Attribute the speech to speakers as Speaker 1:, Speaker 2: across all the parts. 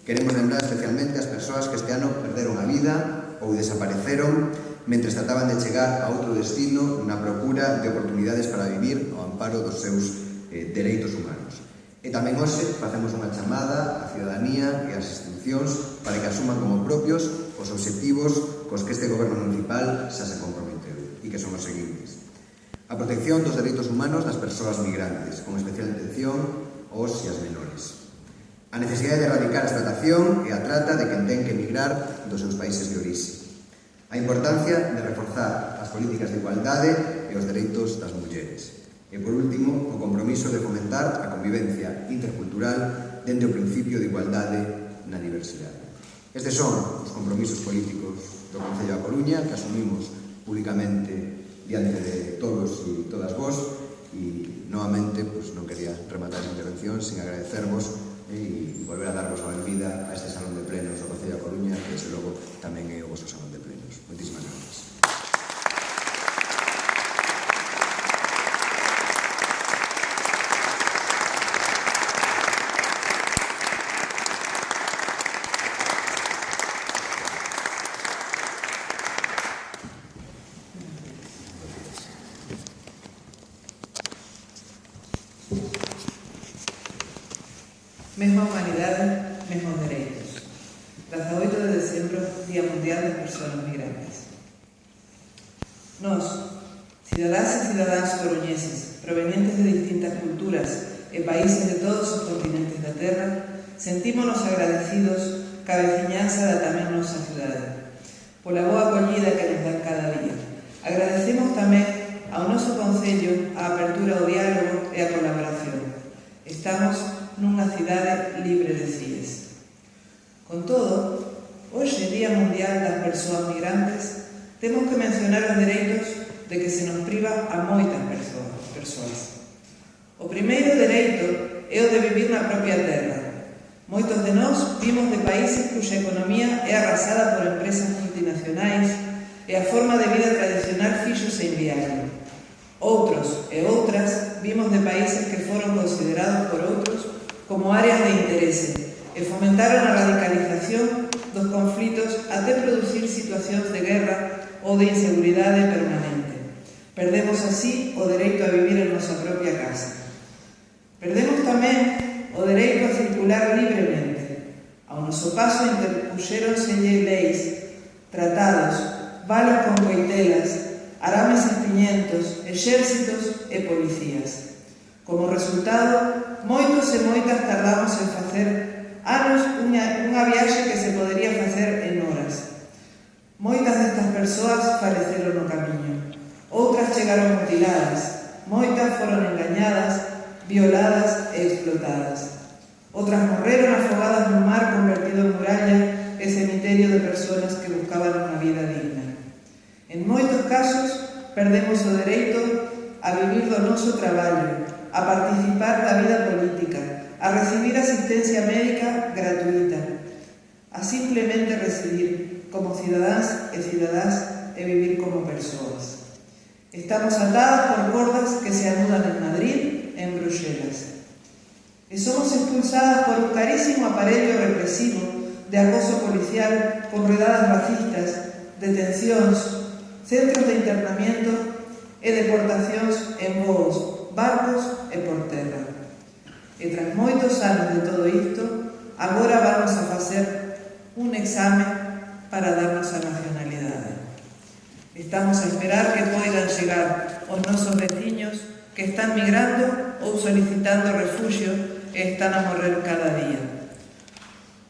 Speaker 1: Queremos lembrar especialmente as persoas que este ano perderon a vida ou desapareceron mentres trataban de chegar a outro destino na procura de oportunidades para vivir ao amparo dos seus dereitos humanos. E tamén hoxe facemos unha chamada á cidadanía e ás institucións para que asuman como propios os obxectivos cos que este goberno municipal xa se comprometeu e que son os seguintes: a protección dos dereitos humanos das persoas migrantes, con especial atención aos e as menores; a necesidade de erradicar a explotación e a trata de quen ten que emigrar dos seus países de orixe; a importancia de reforzar as políticas de igualdade e os dereitos das mulleres; e, por último, o compromiso de fomentar a convivencia intercultural dende o principio de igualdade na diversidade. Estes son os compromisos políticos do Concello da Coruña que asumimos públicamente diante de todos e todas vos, e novamente non quería rematar a intervención sin agradecervos e volver a darvos a benvida a este Salón de Plenos do Concello da Coruña, que desde logo tamén é o vosso Salón de Plenos. Moitísimas gracias.
Speaker 2: Mesma humanidade, mesmos dereitos. 18 de decembro, Día Mundial das Persoas Migrantes. Nós, cidadás e cidadáns coruñeses, provenientes de distintas culturas e países de todos os continentes da Terra, sentímonos agradecidos ca veciñanza da tamén nosa cidade, pola boa acollida que nos dan cada día. Agradecemos tamén ao noso Concello a apertura ao diálogo e a colaboración. Estamos nunha cidade libre de CIES. Con todo, hoxe, Día Mundial das Persoas Migrantes, temos que mencionar os dereitos de que se nos priva a moitas persoas. O primeiro dereito é o de vivir na propia terra. Moitos de nós vimos de países cuxa economía é arrasada por empresas multinacionais e a forma de vida tradicional fíxose inviable. Outros e outras vimos de países que foron considerados por outros como áreas de interese e fomentaron a radicalización dos conflitos até producir situacións de guerra ou de inseguridade permanente. Perdemos así o dereito a vivir en nosa propia casa. Perdemos tamén o dereito a circular libremente. Ao noso paso interpuxéronselle leis, tratados, balas con coitelas, arames espiñentos, exércitos e policías. Como resultado, moitos e moitas tardamos en facer anos unha viaxe que se podería facer en horas. Moitas destas persoas faleceron no camiño. Outras chegaron mutiladas. Moitas foron engañadas, violadas e explotadas. Outras morreron afogadas no mar convertido en muralla e cemiterio de persoas que buscaban unha vida digna. En moitos casos, perdemos o dereito a vivir do noso traballo, a participar da vida política, a recibir asistencia médica gratuita, a simplemente residir como cidadáns e cidadás e vivir como persoas. Estamos atadas por cordas que se anudan en Madrid e en Bruxelas. E somos expulsadas por un carísimo aparello represivo de acoso policial con redadas racistas, detencións, centros de internamiento e deportacións en voos, barcos e por terra. E tras moitos anos de todo isto, agora vamos a facer un exame para darnos a nacionalidade. Estamos a esperar que poidan chegar os nosos veciños que están migrando ou solicitando refuxio e están a morrer cada día.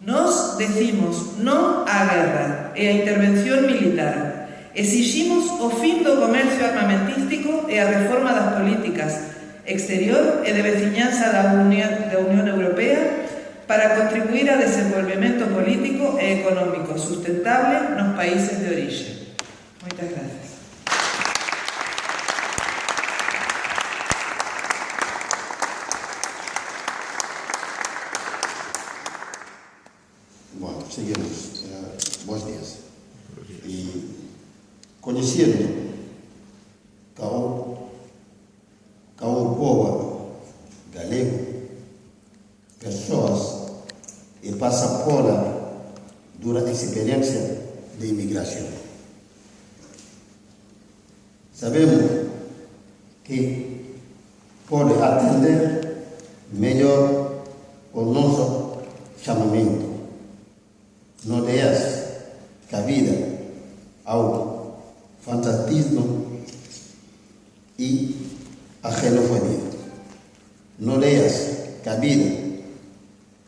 Speaker 2: Nos decimos non á guerra e á intervención militar. Exiximos o fin do comercio armamentístico e a reforma das políticas exterior e de veciñanza da Unión Europea para contribuir ao desenvolvemento político e económico sustentable nos países de orixe. Moitas gracias.
Speaker 3: Bueno, seguimos. Bons días. E coñecendo o povo galego, persoas e pasa pola dura experiencia de inmigración. Sabemos que pode atender mellor o noso chamamento. Non deas cabida ao fantastismo e a xenofonía. Non deas cabida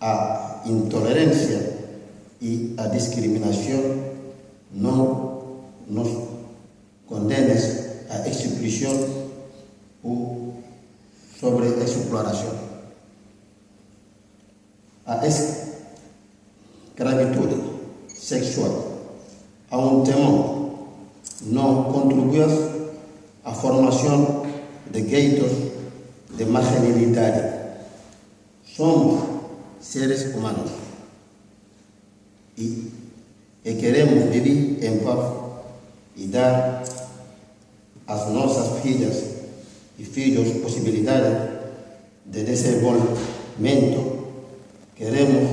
Speaker 3: a intolerancia e a discriminación. Non nos condenes a exclusión ou sobreexploración. A escravitude sexual a un temor non contribúe á formación de gueitos de marginalidade. Somos seres humanos e queremos vivir en paz e dar às nossas filhas e filhos possibilidade de desenvolvimento. Queremos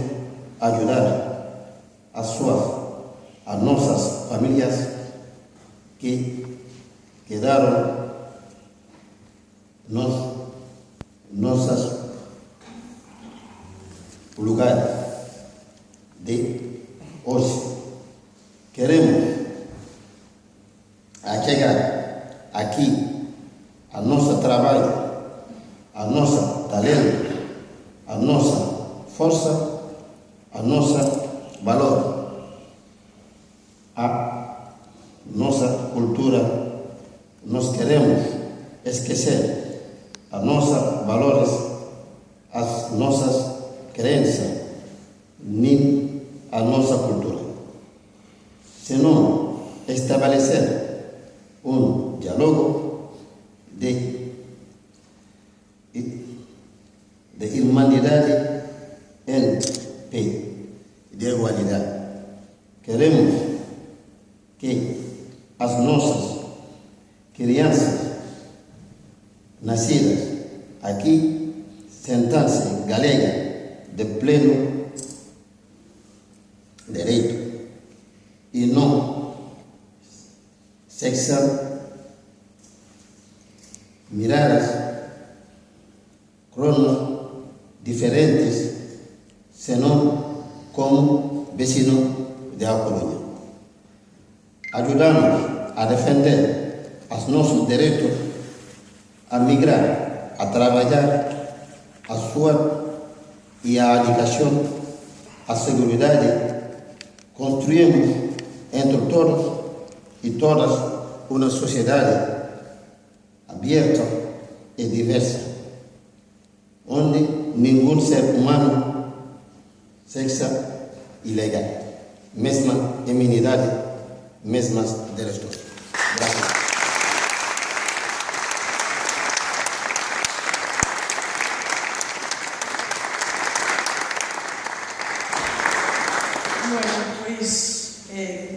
Speaker 3: ajudar as nossas famílias que quedaram nossos lugares de hoje. Queremos chegar aqui a nosso trabalho, a nosso talento, a nossa força, a nossa valor, a nossa cultura. Nós queremos esquecer a nossos valores, as nossas crenças, nem a nossa cultura. Se não estabelecer diálogo de humanidade em pé, de igualdade. Queremos que as nossas crianças nascidas aqui sentam-se galega de pleno direito e não sexam miradas crono diferentes, senão como vecino de A Coruña. Ajudamos a defender os nossos direitos, a migrar, a trabalhar, a sua e a educação, a seguridade. Construímos entre todos e todas uma sociedade aberta e diversa, onde nenhum ser humano seja ilegal, mesma imunidade, mesmas direitos. Gracias.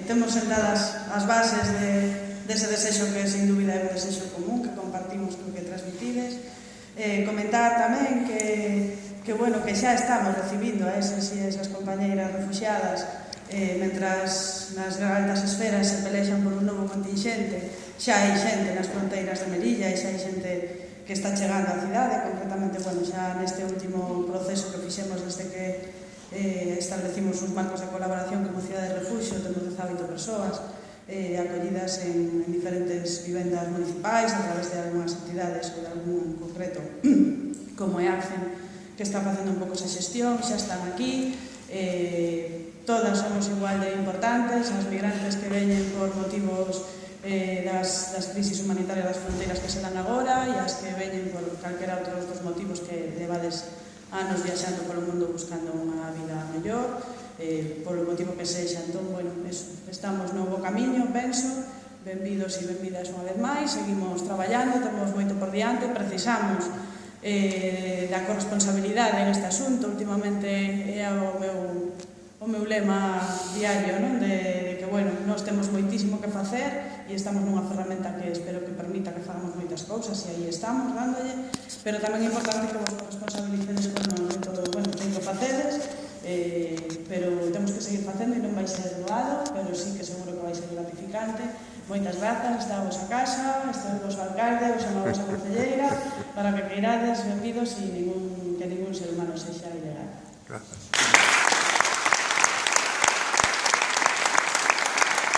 Speaker 4: Temos sentadas as bases dese desexo que sin dúbida é un desexo común que compartimos con que transmitides. Comentar tamén que xa estamos recibindo a esas e esas compañeiras refuxiadas mentras nas altas esferas se pelexan por un novo contingente. Xa hai xente nas fronteiras de Melilla e xa hai xente que está chegando á cidade. Concretamente, xa neste último proceso que fixemos desde que establecimos uns marcos de colaboración como Cidade de Refugio, temos 18 persoas acollidas en diferentes vivendas municipais a través de algunhas entidades ou de algún concreto como é ACCEN, que está facendo un pouco esa xestión. Xa están aquí, todas somos igual de importantes, as migrantes que veñen por motivos das crisis humanitarias das fronteiras que se dan agora e as que veñen por calquera outros dos motivos que levades anos viaxando polo mundo buscando unha vida mellor, polo motivo que sexa. Entón, estamos no bo camiño, penso. Benvidos e benvidas unha vez máis. Seguimos traballando, temos moito por diante, precisamos da corresponsabilidade en este asunto. Últimamente é o meu lema diario, non? De que, nós temos moitísimo que facer e estamos nunha ferramenta que espero que permita que fagamos moitas cousas e aí estamos dándolle, pero tamén é importante que vos corresponsabilicedes con todo o que facedes pero temos que seguir facendo e non vai ser doado, pero sí que seguro que vai ser gratificante. Moitas grazas, está a vosa casa, está o voso alcalde, está a vosa concelleira, para que queirades, benvidos e que ningún ser humano sexa ilegal.
Speaker 5: Grazas.